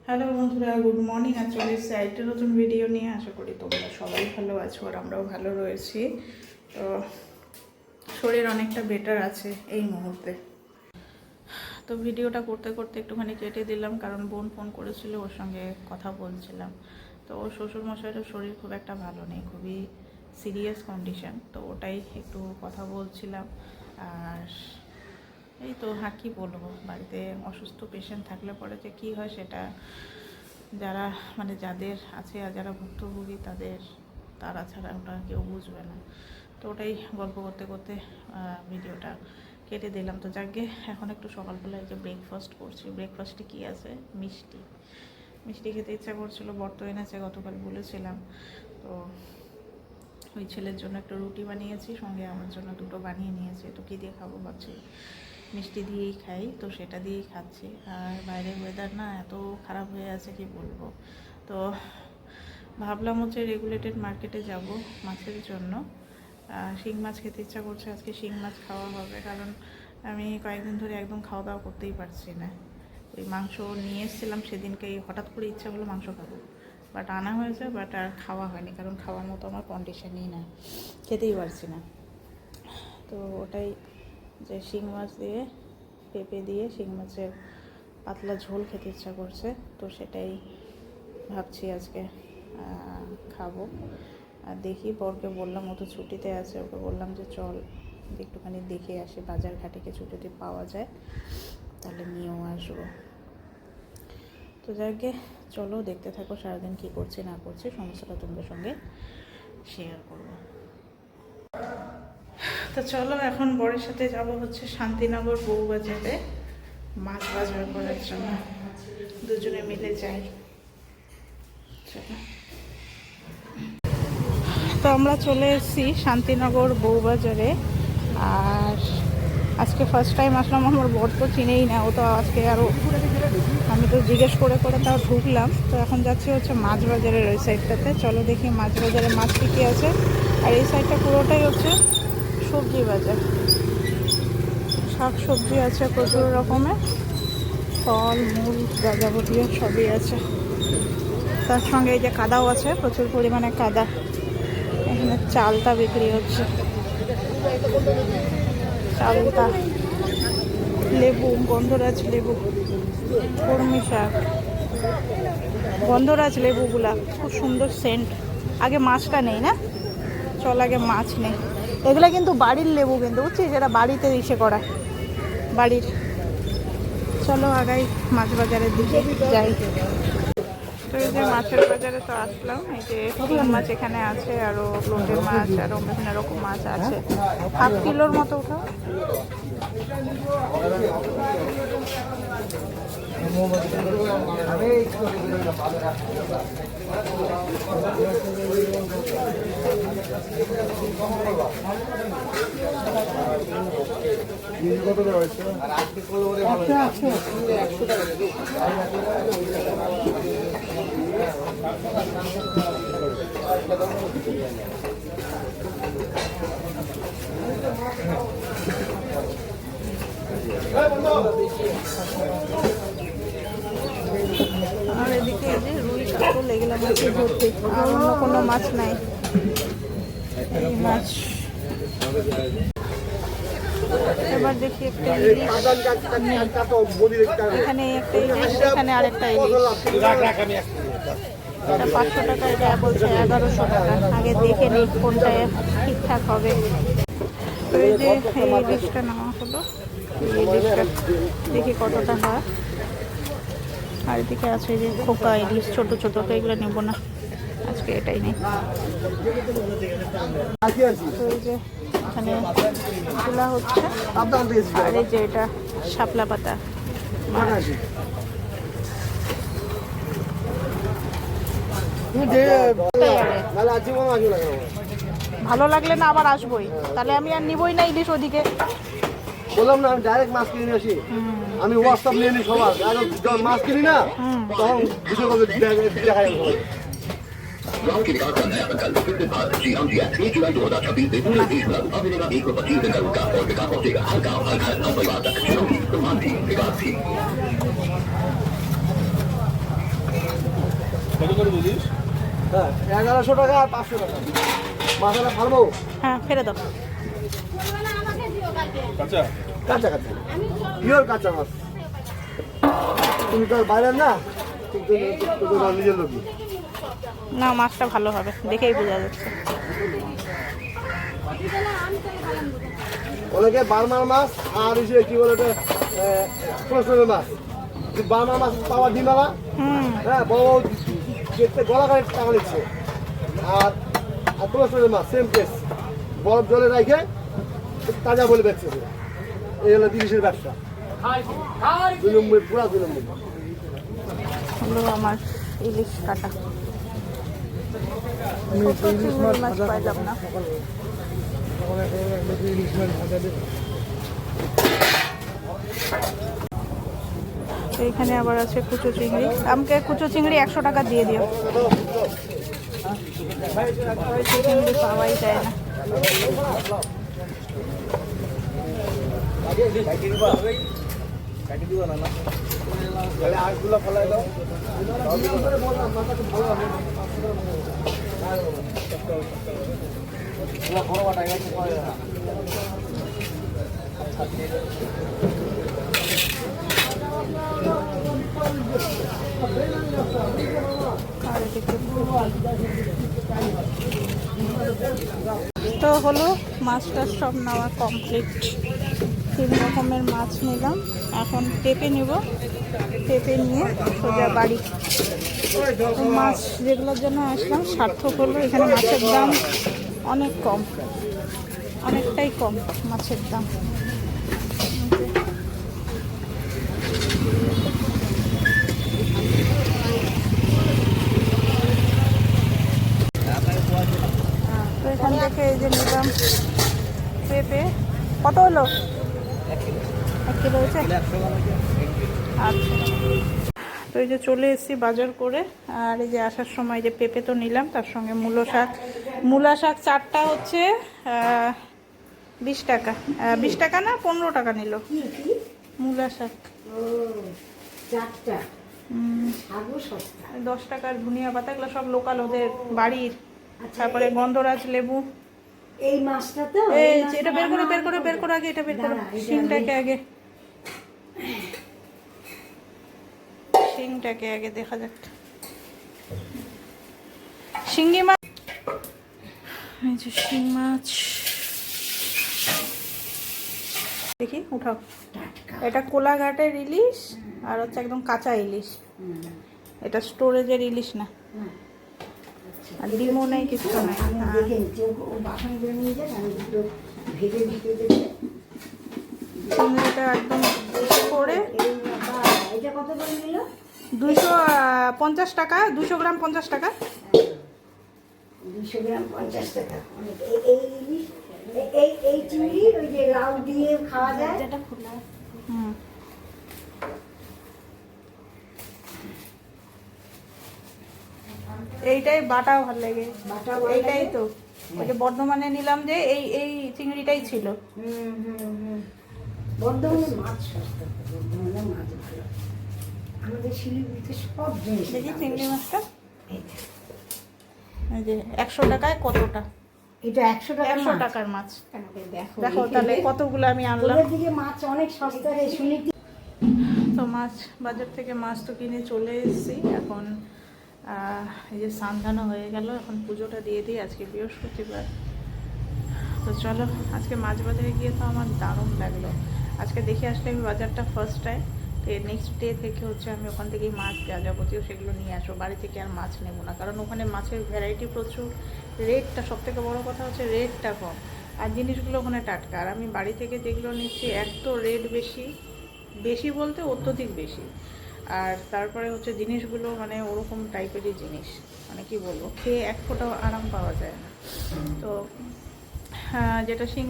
Hello বন্ধুরা, good morning. আর চলে এসেছি একটা নতুন ভিডিও নিয়ে। আশা করি তোমরা সবাই ভালো আছো আর আমরাও ভালো রয়েছি। তো শরীর অনেকটা বেটার আছে এই মুহূর্তে। তো ভিডিওটা করতে করতে একটুখানি কেটে দিলাম, কারণ বোন ফোন করেছিল, ওর সঙ্গে কথা বলছিলাম। তো ওর শ্বশুরমশাইয়ের শরীর খুব একটা ভালো নেই, খুবই সিরিয়াস কন্ডিশন। তো ওটাই একটু কথা বলছিলাম। আর এই তো কী বলবো, বাড়িতে অসুস্থ পেশেন্ট থাকলে পরে যে কী হয় সেটা যারা যাদের আছে আর যারা ভুক্তভোগী তারা ছাড়া ওটা কেউ বুঝবে না। তো ওটাই গল্প করতে করতে ভিডিওটা কেটে দিলাম। তো যাকে এখন একটু সকালবেলায় যে ব্রেকফাস্ট করছি, ব্রেকফাস্টে কী আছে, মিষ্টি খেতে ইচ্ছা করছিল। বর্ত এনেছে, গতকাল বলেছিলাম। তো ওই ছেলের জন্য একটা রুটি বানিয়েছি, সঙ্গে আমার জন্য দুটো বানিয়ে নিয়েছি। তো কী দিয়ে খাবো ভাবছি, মিষ্টি দিয়েই খাই, তো সেটা দিয়েই খাচ্ছি। আর বাইরের ওয়েদার না এত খারাপ হয়ে আছে কি বলবো। তো ভাবলাম হচ্ছে রেগুলেটেড মার্কেটে যাব মাছের জন্য। শিং মাছ খেতে ইচ্ছা করছে, আজকে শিং মাছ খাওয়া হবে। কারণ আমি কয়েকদিন ধরে একদম খাওয়া দাওয়া করতেই পারছি না। ওই মাংস নিয়ে এসেছিলাম সেদিনকে, হঠাৎ করে ইচ্ছা হলো মাংস খাবো, বাট আনা হয়েছে, বাট আর খাওয়া হয়নি, কারণ খাওয়ার মতো আমার কন্ডিশনই না, খেতেই পারছি না। তো ওটাই যে শিং মাছ দিয়ে, পেঁপে দিয়ে শিং মাছের পাতলা ঝোল খেতে ইচ্ছা করছে। তো সেটাই ভাবছি আজকে খাবো। আর দেখি, বরকে বললাম, ও তো ছুটিতে আছে, ওকে বললাম যে চল একটুখানি দেখে আসি, বাজার ঘাটে কিছু যদি পাওয়া যায় তাহলে নিয়েও আসবো। তো যাকে চলো দেখতে থাকো, সারাদিন কী করছি না করছি সমস্তটা তোমাদের সঙ্গে শেয়ার করবো। তো চলো, এখন বরের সাথে যাব হচ্ছে শান্তিনগর বউবাজারে মাছ বাজার করার জন্য। দুজনে মিলে যাই। চলো, তো আমরা চলে এসেছি শান্তিনগর বউবাজারে। আর আজকে ফার্স্ট টাইম আসলাম। আমার বর তো চিনেই না, ও তো আজকে আরও, আমি তো জিজ্ঞেস করে করে তাও ঢুকলাম। তো এখন যাচ্ছি হচ্ছে মাছ বাজারের ওই সাইডটাতে। চলো দেখি মাছ বাজারে মাছ কী আছে। আর এই সাইডটা পুরোটাই হচ্ছে সবজি বাজার, শাক সবজি আছে প্রচুর রকমের, ফল মূল যা যাবতীয় সবই আছে। তার সঙ্গে এই যে কাদাও আছে, প্রচুর পরিমাণে কাদা। এখানে চালটা বিক্রি হচ্ছে, চালটা, লেবু, গন্ধরাজ লেবু, কর্মী শাক, গন্ধরাজ লেবুগুলা খুব সুন্দর সেন্ট। আগে মাছটা নেই না, চল আগে মাছ নেই। এগুলো কিন্তু বাড়ির লেবু, কিন্তু বুঝছিস, যেটা বাড়িতে ইসে করা বাড়ির। চলো আগাই মাছ বাজারের দিকে যাই। তো এই যে মাছের বাজারে তো আসলাম। এই যে শিং মাছ এখানে আছে, আরও লোটের মাছ, আরও বিভিন্ন রকম মাছ আছে। হাফ কিলোর মতো উঠাও। আর এদিকে এই যে রুই কাতল এগুলো মাছে ভর্তি, আর অন্য কোনো মাছ নাই। এই মাছ এবার দেখি একটা ইলিশ, এখানে একটা ইলিশ, এখানে আরেকটা ইলিশ। এটা 500 টাকা, এটা বলছে 1100 টাকা। আগে দেখে নিই কোনটা ঠিকঠাক হবে। তো এই যে এই ইলিশটা নেওয়া হলো, এই ইলিশটা দেখি কতটা হয়। আর এদিকে আছে যে খোকা ইলিশ, ছোট ছোট, তো এগুলো নেব না আজকে, এটাই নেই। তো এই যে এখানে খোলা হচ্ছে, আর এই যে এটা শাপলা পাতা। ভালো লাগলে না আবার আসবোই, তাহলে আমি আর নিবই না ইলিশ। ওদিকে বললাম না, আমি ডাইরেক্ট মাছ কিনে আসি। আমি হোয়াটসঅ্যাপ নিয়ে নিই সবার, যখন মাছ কিনি না তখন ভিডিও করে দেখাই। के विकास का नया संकल्प फिर से भारत श्री राम जी 1 जुलाई 2026 से पूरे देश में अब मिलेगा 125 दिन का रोजगार और विकास पहुंचेगा हर गाँव हर घर हर परिवार तक। चुनौती, रोमांच भी, विकास भी। হ্যাঁ 1100 টাকা আর 500 টাকা মাথাটা ফালবো হ্যাঁ ফেলে দাও। কাঁচা কাঁচা পিওর কাঁচা মাছ তুমি তো আর বাইরের না কিন্তু তোমার নিজের লোকই না মাছটা ভালো হবে দেখেই বোঝা যাচ্ছে। ওনাকে বার্মার মাছ আর এই যে কি বলে ওটা প্রশ্নের মাছ বার্মার মাছ পাওয়া ডিমালা হ্যাঁ বড় বড় দেখতে গলা গাড়ি টাকা নিচ্ছে আর আর প্রশ্নের মাছ সেম কেস বরফ জলে রাখে তাজা বলে বেচছে এই হলো 30-এর ব্যবসা 2 নম্বর পুরা 2 নম্বর হলো আমার ইলিশ কাটা। মাছ পাইলাম না। তো এখানে আবার আছে কুচো চিংড়ি। আমাকে কুচো চিংড়ি 100 টাকা দিয়ে দিও। চিংড়ি পাওয়াই যায় না। তো হলো মাছটা সব নেওয়া কমপ্লিট। 3 রকমের মাছ নিলাম। এখন পেঁপে নেব, পেঁপে নিয়ে সোজা বাড়ি। মাছ যেগুলোর জন্য আসলাম সার্থক হলো। এখানে মাছের দাম অনেক কম, অনেকটাই কম মাছের দাম। তো এখান থেকে এই যে নিলাম পেঁপে। কত হলো? 1 কিলো হয়েছে। আচ্ছা তো এই যে চলে এসেছি বাজার করে। আর এই যে আসার সময় যে পেঁপে তো নিলাম, তার সঙ্গে মূলা শাক 4টা হচ্ছে 20 টাকা। 20 টাকা না 15 টাকা নিল মূলা শাক। 10 টাকার ধনিয়া পাতা, এগুলো সব লোকাল ওদের বাড়ির। তারপরে গন্ধরাজ লেবু। এই মাছটা তো এই এটা বের করে আগে এটা বের করো। শিংটাকে আগে দেখা যাক। শিঙ্গি মাছ, এই যে শিং মাছ দেখি উঠাও। এটা কোলাঘাটের ইলিশ আর হচ্ছে একদম কাঁচা ইলিশ। এটা স্টোরেজের ইলিশ না, আর ডিমও নেই, কিছু নেই। চিংড়িটা একদম করে 250 টাকা, 200 গ্রাম 50 টাকা। 200 গ্রাম 50 টাকা। এই চিংড়ি ওই যে লাউ দিয়ে খাওয়া যায়। এইটাই বাটাও ভালো লাগে। এইটাই তো ওই যে বর্ধমানে নিলাম যে এই চিংড়িটাই ছিল। বর্ধমানে মাছ সস্তা, বর্ধমানে মাছ ভালো। আমাদের শিলিগুড়িতে সব জিনিস। দেখি চিংড়ি মাছটা এই যে 100 টাকায় কতটা? এটা 100 টাকা। 100 টাকার মাছ। দেখো দেখো তাহলে কতগুলো আমি আনলাম। ওদের দিকে মাছ অনেক সস্তা রে শুনি। তো মাছ বাজার থেকে মাছ তো কিনে চলে এসেছি। এখন এই যে সান্ধানো হয়ে গেল, এখন পুজোটা দিয়ে দিই। আজকে বৃহস্পতিবার। তো চলো আজকে মাছ বাজারে গিয়ে তো আমার দারুণ লাগলো। আজকে দেখে আসলে আমি বাজারটা ফার্স্ট টাইম। তো নেক্সট ডে থেকে হচ্ছে আমি ওখান থেকেই মাছ যা যাবতীয় সেগুলো নিয়ে আসবো। বাড়ি থেকে আর মাছ নেব না, কারণ ওখানে মাছের ভ্যারাইটি প্রচুর, রেটটা সবথেকে বড় কথা হচ্ছে রেটটা কম, আর জিনিসগুলো ওখানে টাটকা। আর আমি বাড়ি থেকে যেগুলো নিচ্ছি এক তো রেট বেশি বলতে অত্যধিক বেশি, আর তারপরে হচ্ছে জিনিসগুলো মানে ওরকম টাইপেরই জিনিস, মানে কি বলবো, খেয়ে এক ফোঁটাও আরাম পাওয়া যায় না। তো যেটা শিং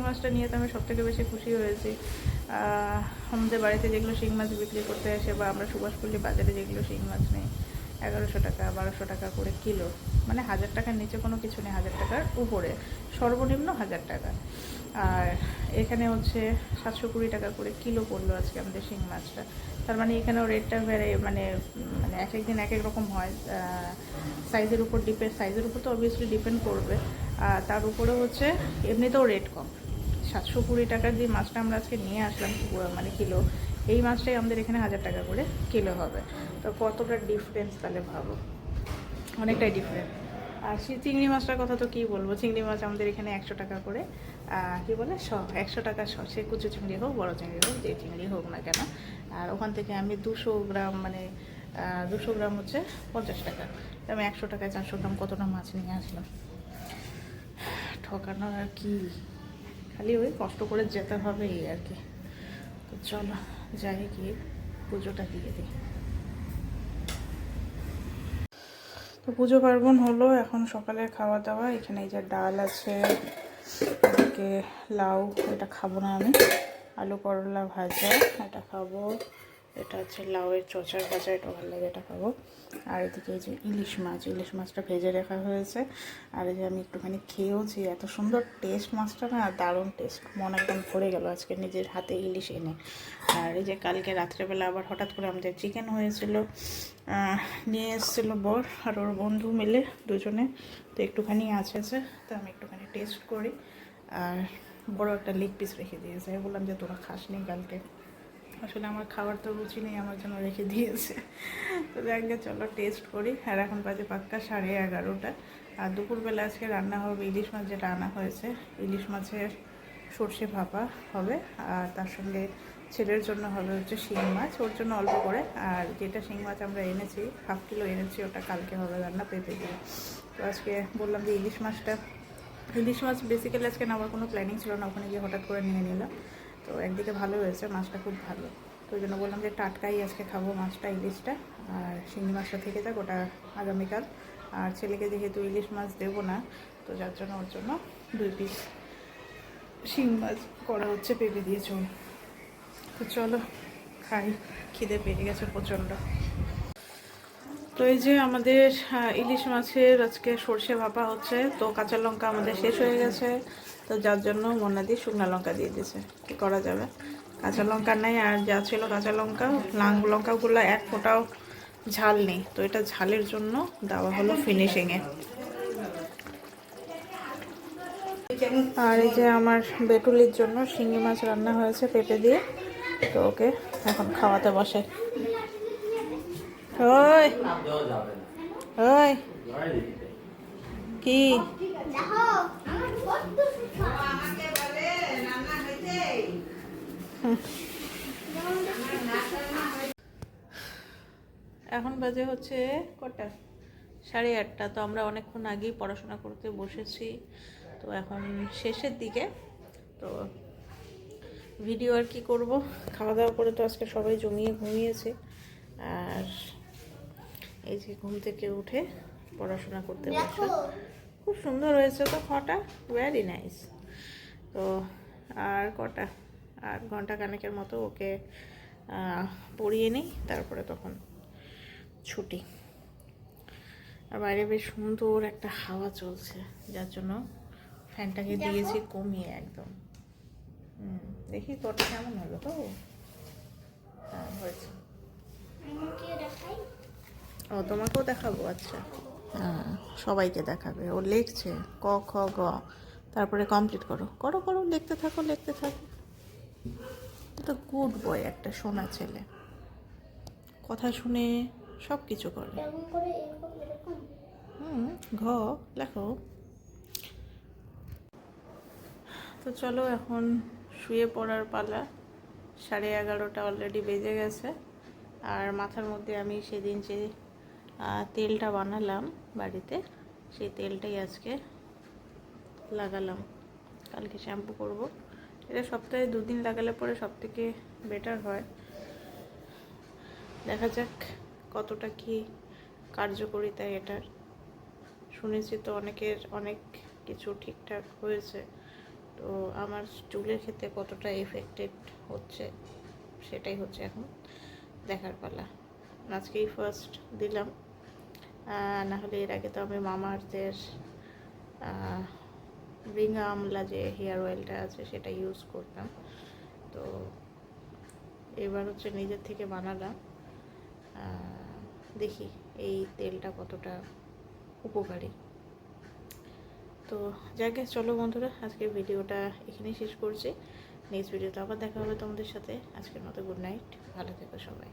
মাছটা নিয়ে তো আমি সবথেকে বেশি খুশি হয়েছি। আমাদের বাড়িতে যেগুলো শিং মাছ বিক্রি করতে আসে বা আমরা সুভাষপল্লী বাজারে যেগুলো শিং মাছ নেই, 1100 টাকা 1200 টাকা করে কিলো, মানে 1000 টাকার নিচে কোনো কিছু নেই, 1000 টাকার উপরে সর্বনিম্ন 1000 টাকা। আর এখানে হচ্ছে 720 টাকা করে কিলো পড়লো আজকে আমাদের শিং মাছটা। তার মানে এখানেও রেটটা মানে এক এক দিন এক এক রকম হয়, সাইজের উপর সাইজের উপর তো অবভিয়াসলি ডিপেন্ড করবে। আর তার উপরে হচ্ছে এমনিতেও রেট কম। 720 টাকার যে মাছটা আমরা আজকে নিয়ে আসলাম মানে কিলো, এই মাছটাই আমাদের এখানে 1000 টাকা করে কিলো হবে। তো কতটা ডিফারেন্স তাহলে ভাবো, অনেকটাই ডিফারেন্ট। আর সেই চিংড়ি মাছটার কথা তো কী বলবো, চিংড়ি মাছ আমাদের এখানে 100 টাকা করে, কী বলে 100 টাকা সে কুচু চিংড়ি হোক বড়ো চিংড়ি হোক যে চিংড়ি হোক না কেন। আর ওখান থেকে আমি 200 গ্রাম মানে 200 গ্রাম হচ্ছে 50 টাকা। তো আমি 100 টাকায় 400 গ্রাম কতটা মাছ নিয়ে আসলাম। ঠকানোর আর কি, খালি ওই কষ্ট করে যেতে হবে এই আর কি। তো চলো যাই গিয়ে পুজোটা দিয়ে দিই। তো পুজো পার্বণ হলো, এখন সকালের খাওয়া দাওয়া। এখানে এই যে ডাল আছে, এদিকে লাউ, এটা খাবো না আমি, আলু করলা ভাজা এটা খাবো, এটা হচ্ছে লাউয়ের চচার ভাজা, এটা ভালো লাগে, এটা খাবো। আর এদিকে এই যে ইলিশ মাছটা ভেজে রাখা হয়েছে। আর এই যে আমি একটুখানি খেয়েওছি, এত সুন্দর টেস্ট মাছটা না, দারুণ টেস্ট, মন একদম ভরে গেল আজকে নিজের হাতে ইলিশ এনে। আর এই যে কালকে রাত্রেবেলা আবার হঠাৎ করে আমাদের চিকেন হয়েছিল, নিয়ে এসেছিলো বর আর ওর বন্ধু মিলে দুজনে। তো একটুখানি আছে, তো আমি একটুখানি টেস্ট করি। আর বড় একটা লেগ পিস রেখে দিয়েছে, বললাম যে তোরা খাস নি কালকে, আসলে আমার খাবার তো রুচি নেই, আমার জন্য রেখে দিয়েছে। তো দেখবে চলো টেস্ট করি। আর এখন বাজে পাক্কা 11:30। আর দুপুরবেলা আজকে রান্না হবে ইলিশ মাছ, যেটা আনা হয়েছে, ইলিশ মাছের সর্ষে ভাপা হবে। আর তার সঙ্গে ছেলের জন্য হবে হচ্ছে শিং মাছ, ওর জন্য অল্প করে। আর যেটা শিং মাছ আমরা এনেছি 1/2 কিলো এনেছি, ওটা কালকে হবে রান্না পেঁপে দিয়ে। তো আজকে বললাম যে ইলিশ মাছ বেসিক্যালি আজকে আমার কোনো প্ল্যানিং ছিল না, ওখানে গিয়ে হঠাৎ করে নিয়ে নিলাম। তো একদিকে ভালো হয়েছে, মাছটা খুব ভালো, তো ওই জন্য বললাম যে টাটকাই আজকে খাবো মাছটা, ইলিশটা। আর শিঙি মাছটা থেকে যাক, ওটা আগামীকাল। আর ছেলেকে যেহেতু ইলিশ মাছ দেবো না, তো যার জন্য ওর জন্য 2 পিস শিং মাছ করা হচ্ছে পেঁপে দিয়ে চল। তো চলো খাই, খিদে পেয়ে গেছে প্রচণ্ড। তো এই যে আমাদের ইলিশ মাছের আজকে সর্ষে ভাপা হচ্ছে। তো কাঁচা লঙ্কা আমাদের শেষ হয়ে গেছে, তো যার জন্য মোনা শুকনো লঙ্কা দিয়ে দিয়েছে, কী করা যাবে, কাঁচা লঙ্কা নেই। আর যা ছিল কাঁচা লঙ্কাগুলো এক ফোঁটাও ঝাল নেই, তো এটা ঝালের জন্য দেওয়া হলো ফিনিশিংয়ে। আর এই যে আমার বেটুলির জন্য শিঙি মাছ রান্না হয়েছে পেঁপে দিয়ে, তো ওকে এখন খাওয়াতে বসে। ওই ওই কি এখন বাজে হচ্ছে কটা, 8:30। তো আমরা অনেকক্ষণ আগেই পড়াশোনা করতে বসেছি, তো এখন শেষের দিকে। তো ভিডিও আর কি করব, খাওয়া দাওয়া করে তো আজকে সবাই জমিয়ে ঘুমিয়েছে। আর এই যে ঘুম থেকে উঠে পড়াশোনা করতে বসে, খুব সুন্দর হয়েছে তো ফটা, ভেরি নাইস। তো আর কটা, আর ঘন্টা খানেকের মতো ওকে পড়িয়ে নিই, তারপরে তখন ছুটি। আর বাইরে বেশ সুন্দর একটা হাওয়া চলছে, যার জন্য ফ্যানটাকে দিয়েছি কমিয়ে একদম। দেখি তোরটা কেমন হলো। তো হ্যাঁ হয়েছে। ও তোমাকেও দেখাবো, আচ্ছা হ্যাঁ সবাইকে দেখাবে, ও লিখছে ক খ গ, তারপরে কমপ্লিট করো করো করো, লিখতে থাকো লিখতে থাকো। তো গুড বয়, একটা শোনা ছেলে, কথা শুনে সব কিছু করে। ঘ লেখো। তো চলো এখন শুয়ে পড়ার পালা, 11:30 অলরেডি বেজে গেছে। আর মাথার মধ্যে আমি সেদিন যে তেলটা বানালাম বাড়িতে, সেই তেলটাই আজকে লাগালাম, কালকে শ্যাম্পু করব। এটা সপ্তাহে 2 দিন লাগালে পরে সব থেকে বেটার হয়। দেখা যাক কতটা কি কার্যকরিতা এটার। শুনেছি তো অনেকের অনেক কিছু ঠিকঠাক হয়েছে, তো আমার চুলের ক্ষেত্রে কতটা এফেক্টেড হচ্ছে সেটাই হচ্ছে এখন দেখার পালা। আজকেই ফার্স্ট দিলাম, না হলে এর আগে তো আমি মামা আর্থের রিঙ্গা আমলা যে হেয়ার অয়েলটা আছে সেটা ইউজ করতাম। তো এবার হচ্ছে নিজের থেকে বানালাম, দেখি এই তেলটা কতটা উপকারী। তো যাকে চলো বন্ধুরা, আজকের ভিডিওটা এখানেই শেষ করছি। নেক্সট ভিডিওতে আবার দেখা হবে তোমাদের সাথে। আজকের মতো গুড নাইট, ভালো থেকো সবাই।